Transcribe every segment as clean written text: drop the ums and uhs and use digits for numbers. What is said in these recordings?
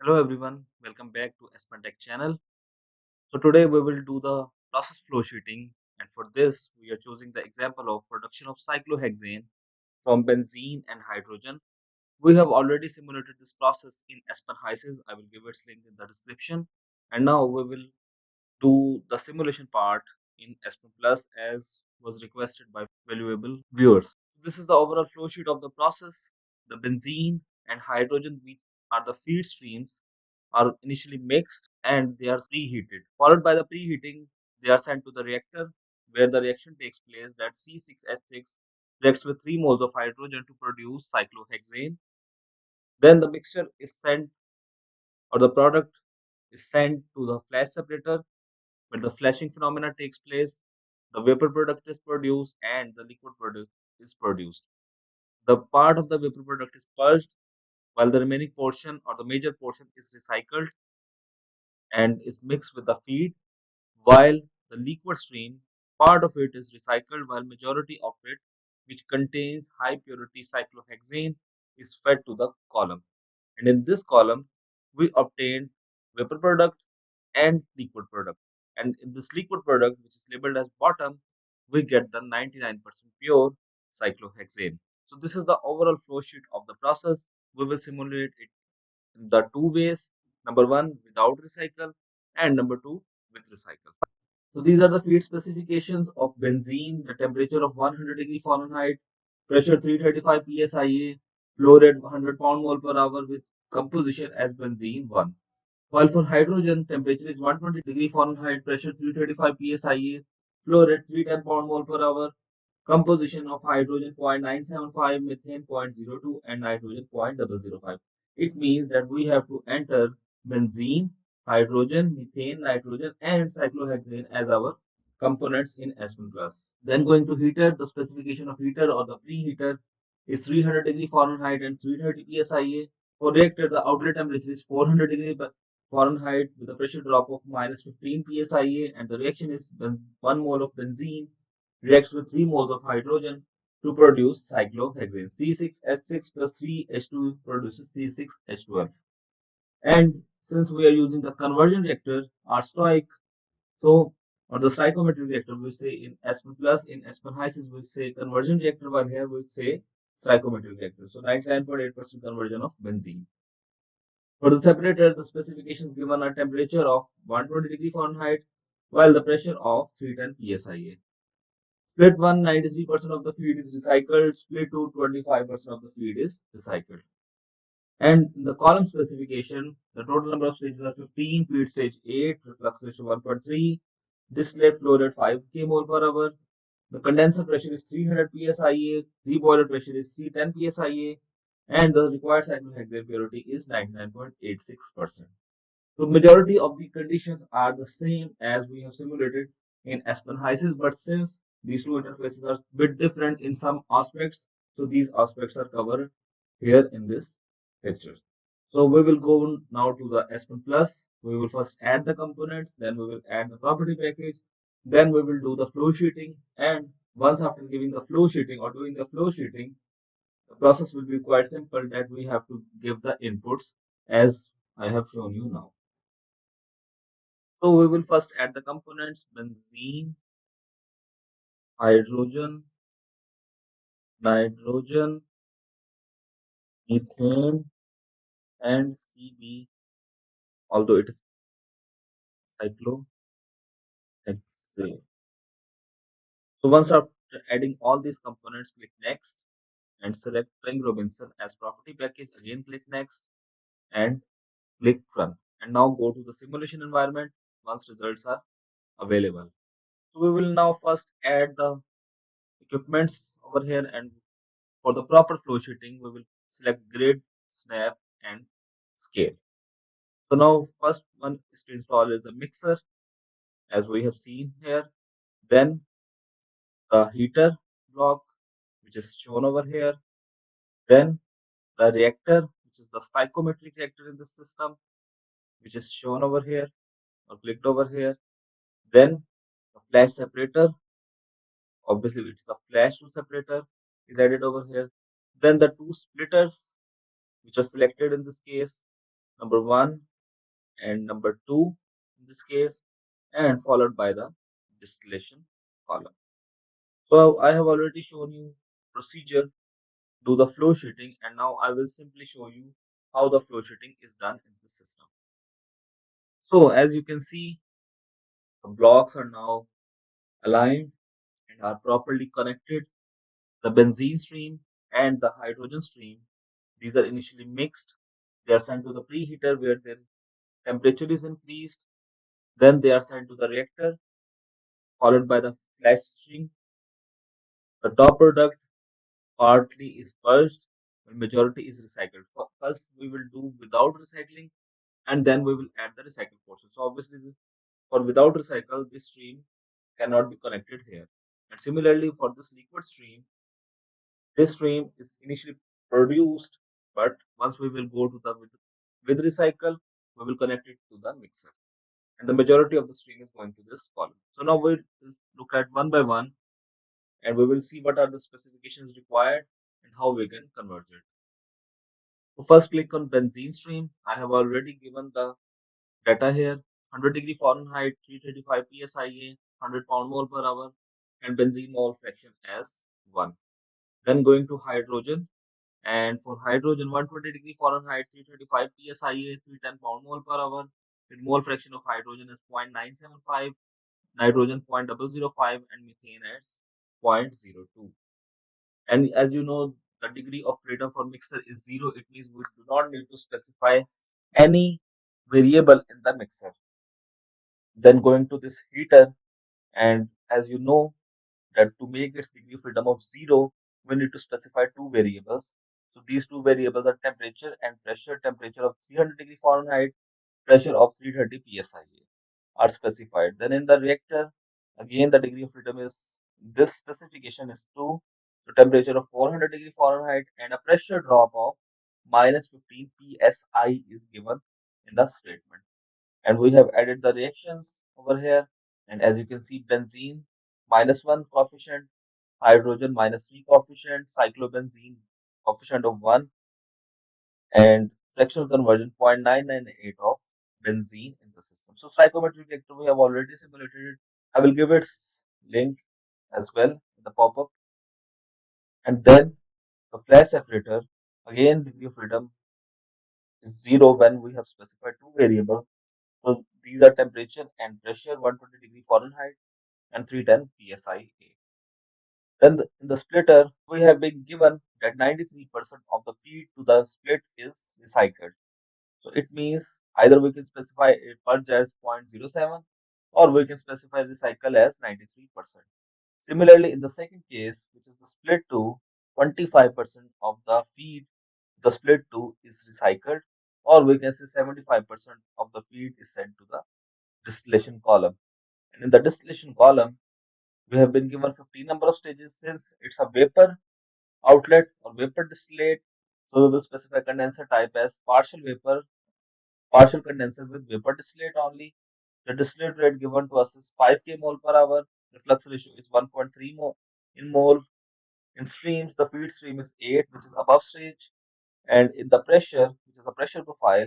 Hello everyone, welcome back to Aspen Tech channel. So today we will do the process flow sheeting, and for this we are choosing the example of production of cyclohexane from benzene and hydrogen. We have already simulated this process in Aspen HYSYS. I will give its link in the description. And now we will do the simulation part in Aspen Plus as was requested by valuable viewers. This is the overall flow sheet of the process. The benzene and hydrogen, which are the feed streams, are initially mixed and they are preheated. Followed by the preheating, they are sent to the reactor where the reaction takes place that C6H6 reacts with 3 moles of hydrogen to produce cyclohexane. Then the mixture is sent or the product is sent to the flash separator where the flashing phenomena takes place, the vapor product is produced, and the liquid product is produced. The part of the vapor product is purged, while the remaining portion or the major portion is recycled and is mixed with the feed, while the liquid stream, part of it is recycled, while majority of it, which contains high purity cyclohexane, is fed to the column. And in this column, we obtain vapor product and liquid product. And in this liquid product, which is labeled as bottom, we get the 99% pure cyclohexane. So this is the overall flow sheet of the process. We will simulate it in the two ways. Number one, without recycle, and number two, with recycle. So these are the feed specifications of benzene, the temperature of 100 degree Fahrenheit, pressure 335 psia, flow rate 100 pound mole per hour with composition as benzene 1. While for hydrogen, temperature is 120 degree Fahrenheit, pressure 335 psia, flow rate 310 pound mole per hour, composition of hydrogen 0.975, methane 0.02, and nitrogen 0.005. It means that we have to enter benzene, hydrogen, methane, nitrogen, and cyclohexane as our components in Aspen Plus. Then going to heater, the specification of heater or the preheater is 300 degree Fahrenheit and 330 psia. For reactor, the outlet temperature is 400 degree Fahrenheit with a pressure drop of minus 15 psia, and the reaction is 1 mole of benzene reacts with 3 moles of hydrogen to produce cyclohexane. C6H6 plus 3H2 produces C6H12. And since we are using the conversion reactor, our stoic, so or the stoichiometric reactor, we say in Aspen Plus, in Aspen HYSYS, we say conversion reactor, while here we say stoichiometric reactor. So 99.8% conversion of benzene. For the separator, the specifications given a temperature of 120 degree Fahrenheit, while the pressure of 310 psia. Split 1, 93% of the feed is recycled. Split 2, 25% of the feed is recycled. And in the column specification, the total number of stages are 15, feed stage 8, reflux ratio 1.3, distillate flow rate 5 kmol per hour. The condenser pressure is 300 psia, reboiler pressure is 310 psia, and the required cyclohexane purity is 99.86%. So majority of the conditions are the same as we have simulated in Aspen HYSYS, but since these two interfaces are a bit different in some aspects, so these aspects are covered here in this picture. So we will go now to the Aspen Plus. We will first add the components, then we will add the property package, then we will do the flow sheeting, and once after giving the flow sheeting or doing the flow sheeting, the process will be quite simple that we have to give the inputs as I have shown you now. So we will first add the components benzene, hydrogen, nitrogen, methane, and Cb, although it is cyclohexane. So once after adding all these components, click next and select Frank Robinson as property package. Again, click next and click run. And now go to the simulation environment once results are available. So we will now first add the equipments over here, and for the proper flow sheeting, we will select grid, snap, and scale. So now first one is to install is a mixer as we have seen here. Then the heater block, which is shown over here. Then the reactor, which is the stoichiometric reactor in the system, which is shown over here or clicked over here. Then the flash separator, obviously it's the flash to separator is added over here. Then the two splitters, which are selected in this case. number 1 and number 2 in this case, and followed by the distillation column. So I have already shown you procedure, do the flow sheeting, and now I will simply show you how the flow sheeting is done in this system. So as you can see, the blocks are now aligned and are properly connected. The benzene stream and the hydrogen stream, these are initially mixed. They are sent to the preheater where their temperature is increased. Then they are sent to the reactor, followed by the flash stream. The top product partly is purged, while majority is recycled. First, we will do without recycling, and then we will add the recycled portion. So obviously, for without recycle, this stream cannot be connected here. And similarly, for this liquid stream, this stream is initially produced, but once we will go to the with recycle, we will connect it to the mixer. And the majority of the stream is going to this column. So now we'll look at one by one, and we will see what are the specifications required and how we can convert it. So first click on benzene stream. I have already given the data here: 100 degree Fahrenheit, 335 psia, 100 pound mole per hour, and benzene mole fraction as 1. Then going to hydrogen, and for hydrogen, 120 degree Fahrenheit, 335 psia, 310 pound mole per hour, with mole fraction of hydrogen is 0.975, nitrogen 0.005, and methane as 0.02. And as you know, the degree of freedom for mixer is 0. It means we do not need to specify any variable in the mixer. Then going to this heater, and as you know that to make its degree of freedom of 0, we need to specify two variables. So these two variables are temperature and pressure. Temperature of 300 degree Fahrenheit, pressure of 330 psia are specified. Then in the reactor, again the degree of freedom is, this specification is 2. So temperature of 400 degree Fahrenheit and a pressure drop of -15 psi is given in the statement. And we have added the reactions over here. And as you can see, benzene -1 coefficient, hydrogen -3 coefficient, cyclobenzene coefficient of 1, and fractional conversion 0.998 of benzene in the system. So psychometric reactor we have already simulated it. I will give its link as well in the pop-up. And then the flash separator, again degree of freedom is 0 when we have specified two variables. So these are temperature and pressure, 120 degree Fahrenheit and 310 psia. Then in the splitter, we have been given that 93% of the feed to the split is recycled. So it means either we can specify a purge as 0.07 or we can specify recycle as 93%. Similarly, in the second case, which is the split 2, 25% of the feed the split 2 is recycled, or we can say 75% of the feed is sent to the distillation column. And in the distillation column, we have been given 15 number of stages since it's a vapor outlet or vapor distillate. So we will specify condenser type as partial vapor, partial condenser with vapor distillate only. The distillate rate given to us is 5 mol per hour. The flux ratio is 1.3 mol in mole. In streams, the feed stream is 8, which is above stage. And in the pressure, which is a pressure profile,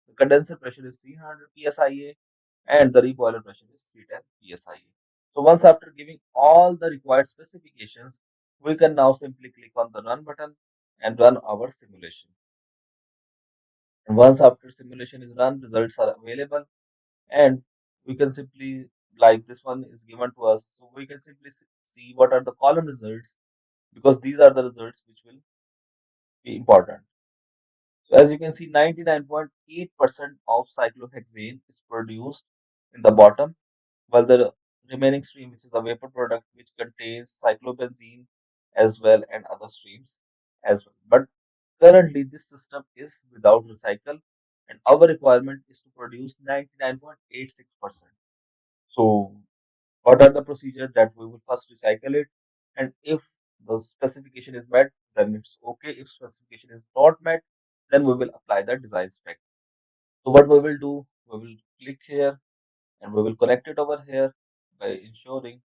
the condenser pressure is 300 psia and the reboiler pressure is 310 psia. So once after giving all the required specifications, we can now simply click on the run button and run our simulation. And once after simulation is run, results are available, and we can simply, like this one is given to us, so we can simply see what are the column results, because these are the results which will be important. So as you can see, 99.8% of cyclohexane is produced in the bottom, while the remaining stream, which is a vapor product, which contains cyclobenzene as well and other streams as well. But currently, this system is without recycle, and our requirement is to produce 99.86%. So, what are the procedures that we will first recycle it, and if the specification is met, then it's okay. If specification is not met, then we will apply the design spec. So, what we will do, we will click here and we will connect it over here by ensuring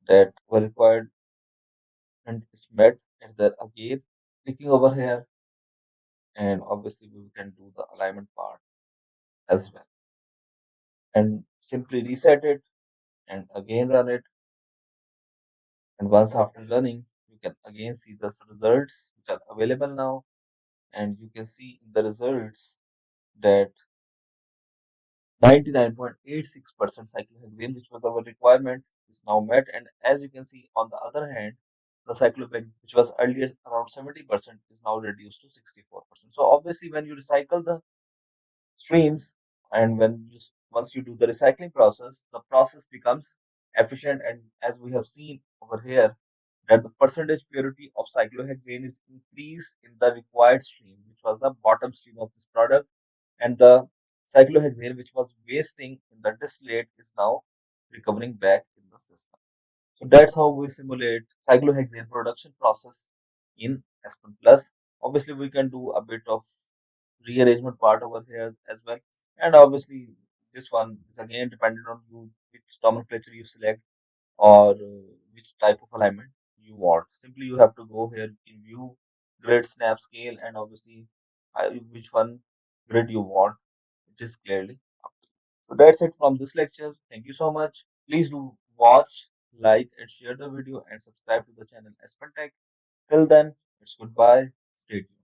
that our requirement is met, and then again clicking over here and obviously we can do the alignment part as well. And simply reset it and again run it. And once after running, you can again see the results which are available now. And you can see in the results that 99.86% cyclohexane, which was our requirement, is now met. And as you can see, on the other hand, the cyclohexane, which was earlier around 70%, is now reduced to 64%. So obviously, when you recycle the streams and once you do the recycling process, the process becomes efficient. And as we have seen over here, that the percentage purity of cyclohexane is increased in the required stream, which was the bottom stream of this product, and the cyclohexane, which was wasting in the distillate, is now recovering back in the system. So that's how we simulate cyclohexane production process in Aspen Plus. Obviously, we can do a bit of rearrangement part over here as well. And obviously, this one is again dependent on you, which nomenclature you select or which type of alignment you want. Simply, you have to go here in view, grid, snap, scale, and obviously which one grid you want. It is clearly up to you. So that's it from this lecture. Thank you so much. Please do watch, like, and share the video and subscribe to the channel Aspen Tech. Till then, it's goodbye. Stay tuned.